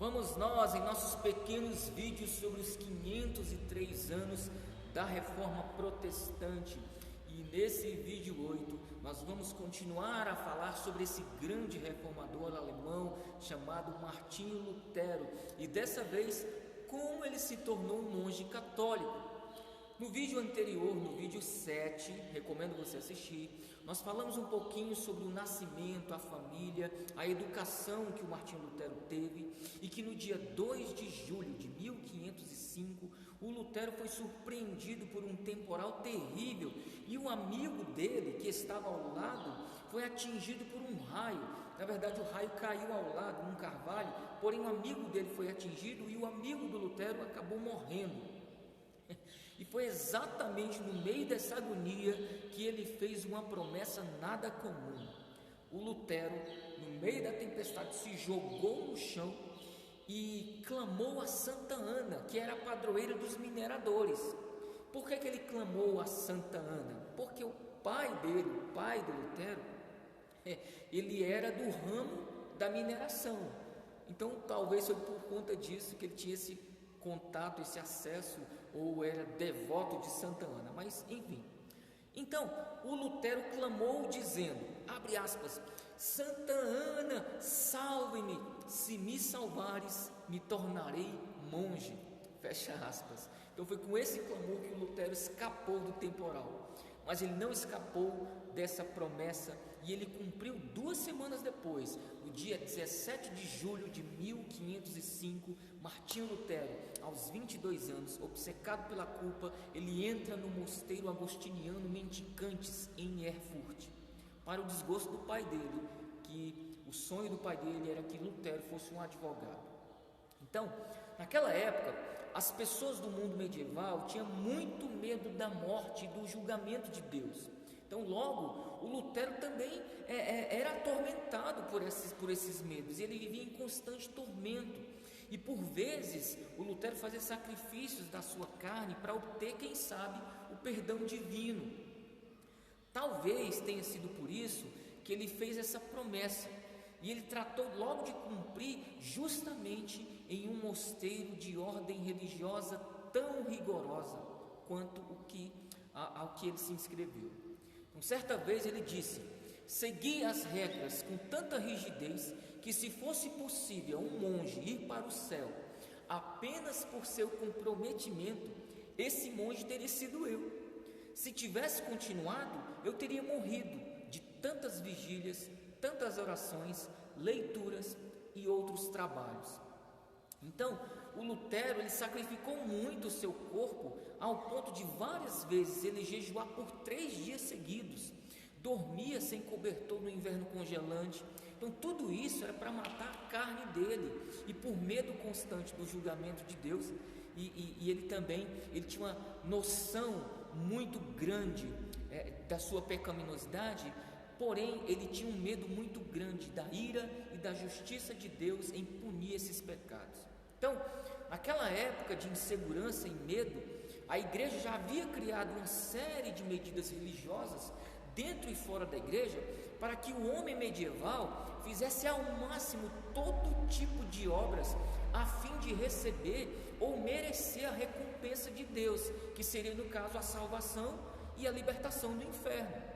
Vamos nós em nossos pequenos vídeos sobre os 503 anos da Reforma Protestante. E nesse vídeo 8 nós vamos continuar a falar sobre esse grande reformador alemão chamado Martinho Lutero, e dessa vez como ele se tornou um monge católico. No vídeo anterior, no vídeo 7, recomendo você assistir, nós falamos um pouquinho sobre o nascimento, a família, a educação que o Martinho Lutero teve, e que no dia 2 de julho de 1505, o Lutero foi surpreendido por um temporal terrível, e um amigo dele, que estava ao lado, foi atingido por um raio. Na verdade, o raio caiu ao lado, num carvalho, porém o amigo dele foi atingido, e o amigo do Lutero acabou morrendo. E foi exatamente no meio dessa agonia que ele fez uma promessa nada comum. O Lutero, no meio da tempestade, se jogou no chão e clamou a Santa Ana, que era a padroeira dos mineradores. Por que ele clamou a Santa Ana? Porque o pai dele, o pai do Lutero, ele era do ramo da mineração. Então talvez foi por conta disso que ele tinha esse contato, esse acesso, ou era devoto de Santa Ana, mas enfim. Então o Lutero clamou dizendo, abre aspas, Santa Ana, salve-me, se me salvares, me tornarei monge, fecha aspas. Então foi com esse clamor que o Lutero escapou do temporal, mas ele não escapou dessa promessa, e ele cumpriu 2 semanas depois, no dia 17 de julho de 1505, Martinho Lutero, aos 22 anos, obcecado pela culpa, ele entra no mosteiro agostiniano Mendicantes, em Erfurt, para o desgosto do pai dele, que o sonho do pai dele era que Lutero fosse um advogado. Então, naquela época, as pessoas do mundo medieval tinham muito medo da morte e do julgamento de Deus. Então, logo, o Lutero também era atormentado por esses medos, e ele vivia em constante tormento. E por vezes, o Lutero fazia sacrifícios da sua carne para obter, quem sabe, o perdão divino. Talvez tenha sido por isso que ele fez essa promessa, e ele tratou logo de cumprir justamente em um mosteiro de ordem religiosa tão rigorosa quanto ao que ele se inscreveu. Então, certa vez ele disse, segui as regras com tanta rigidez que, se fosse possível a um monge ir para o céu apenas por seu comprometimento, esse monge teria sido eu. Se tivesse continuado, eu teria morrido de tantas vigílias, tantas orações, leituras e outros trabalhos. Então, o Lutero, ele sacrificou muito o seu corpo, ao ponto de várias vezes ele jejuar por 3 dias seguidos, dormia sem cobertor no inverno congelante. Então tudo isso era para matar a carne dele, e por medo constante do julgamento de Deus, e ele tinha uma noção muito grande da sua pecaminosidade. Porém, ele tinha um medo muito grande da ira e da justiça de Deus em punir esses pecados. Então, naquela época de insegurança e medo, a igreja já havia criado uma série de medidas religiosas dentro e fora da igreja, para que o homem medieval fizesse ao máximo todo tipo de obras a fim de receber ou merecer a recompensa de Deus, que seria, no caso, a salvação e a libertação do inferno.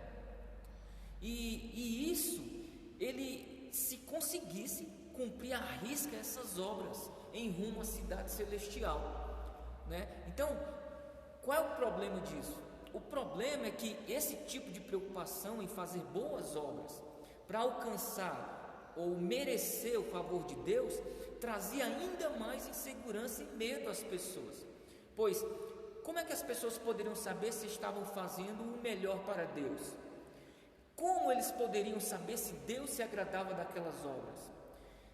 E isso, ele, se conseguisse cumprir à risca essas obras em rumo à cidade celestial, né? Então, qual é o problema disso? O problema é que esse tipo de preocupação em fazer boas obras para alcançar ou merecer o favor de Deus trazia ainda mais insegurança e medo às pessoas. Pois, como é que as pessoas poderiam saber se estavam fazendo o melhor para Deus? Como eles poderiam saber se Deus se agradava daquelas obras?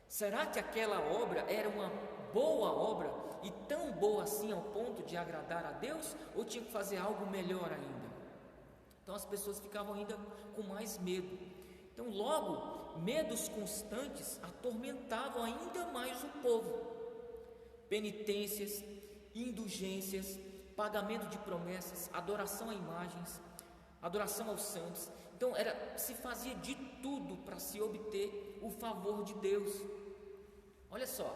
Será que aquela obra era uma boa obra, e tão boa assim ao ponto de agradar a Deus, ou tinha que fazer algo melhor ainda? Então as pessoas ficavam ainda com mais medo. Então logo, medos constantes atormentavam ainda mais o povo. Penitências, indulgências, pagamento de promessas, adoração a imagens, adoração aos santos. Então se fazia de tudo para se obter o favor de Deus. Olha só,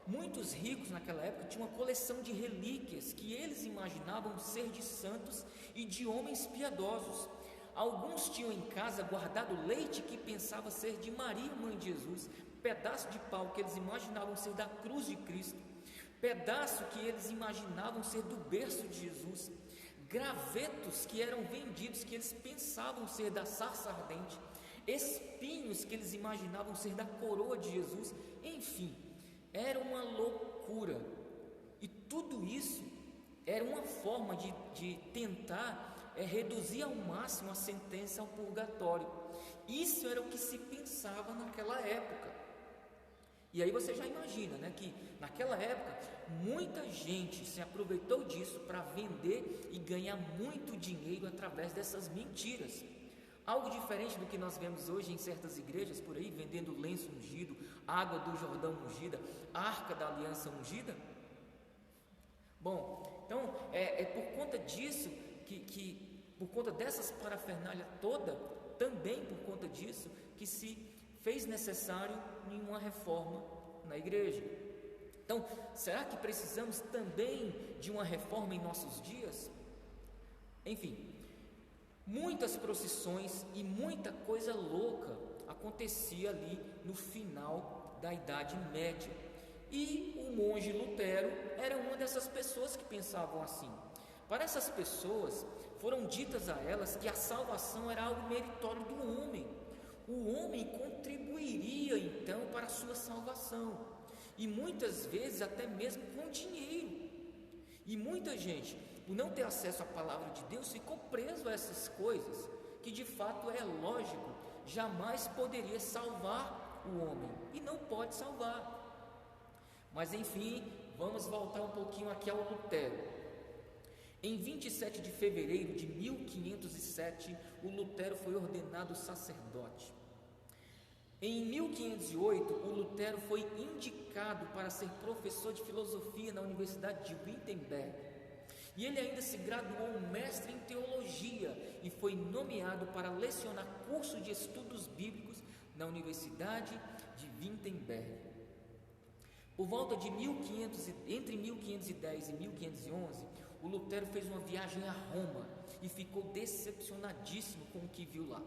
Muitos ricos naquela época tinham uma coleção de relíquias que eles imaginavam ser de santos e de homens piedosos. Alguns tinham em casa guardado leite que pensava ser de Maria, mãe de Jesus, pedaço de pau que eles imaginavam ser da cruz de Cristo, pedaço que eles imaginavam ser do berço de Jesus, gravetos que eram vendidos que eles pensavam ser da sarça ardente, espinhos que eles imaginavam ser da coroa de Jesus. Enfim, era uma loucura. E tudo isso era uma forma de tentar reduzir ao máximo a sentença ao purgatório. Isso era o que se pensava naquela época. E aí você já imagina, né, que naquela época muita gente se aproveitou disso para vender e ganhar muito dinheiro através dessas mentiras. Algo diferente do que nós vemos hoje em certas igrejas por aí, vendendo lenço ungido, água do Jordão ungida, arca da aliança ungida. Bom, então é por conta disso por conta dessas parafernália toda, também por conta disso, que se fez necessário uma reforma na igreja. Então, será que precisamos também de uma reforma em nossos dias? Enfim, muitas procissões e muita coisa louca acontecia ali no final da Idade Média. E o monge Lutero era uma dessas pessoas que pensavam assim. Para essas pessoas, foram ditas a elas que a salvação era algo meritório do homem. O homem contribuiria então para a sua salvação, e muitas vezes até mesmo com dinheiro. E muita gente, por não ter acesso à palavra de Deus, ficou preso a essas coisas, que de fato é lógico, jamais poderia salvar o homem, e não pode salvar. Mas enfim, vamos voltar um pouquinho aqui ao Lutero. Em 27 de fevereiro de 1507, o Lutero foi ordenado sacerdote. Em 1508, o Lutero foi indicado para ser professor de filosofia na Universidade de Wittenberg. E ele ainda se graduou mestre em teologia e foi nomeado para lecionar curso de estudos bíblicos na Universidade de Wittenberg. Por volta de entre 1510 e 1511, o Lutero fez uma viagem a Roma e ficou decepcionadíssimo com o que viu lá.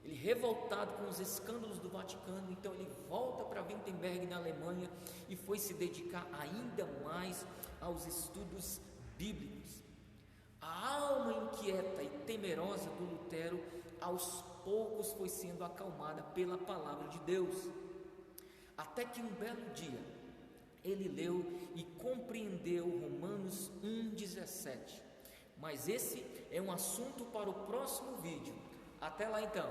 Ele, revoltado com os escândalos do Vaticano, então ele volta para Wittenberg, na Alemanha, e foi se dedicar ainda mais aos estudos bíblicos. A alma inquieta e temerosa do Lutero, aos poucos foi sendo acalmada pela palavra de Deus, até que um belo dia ele leu e compreendeu Romanos 1,17. Mas esse é um assunto para o próximo vídeo. Até lá então.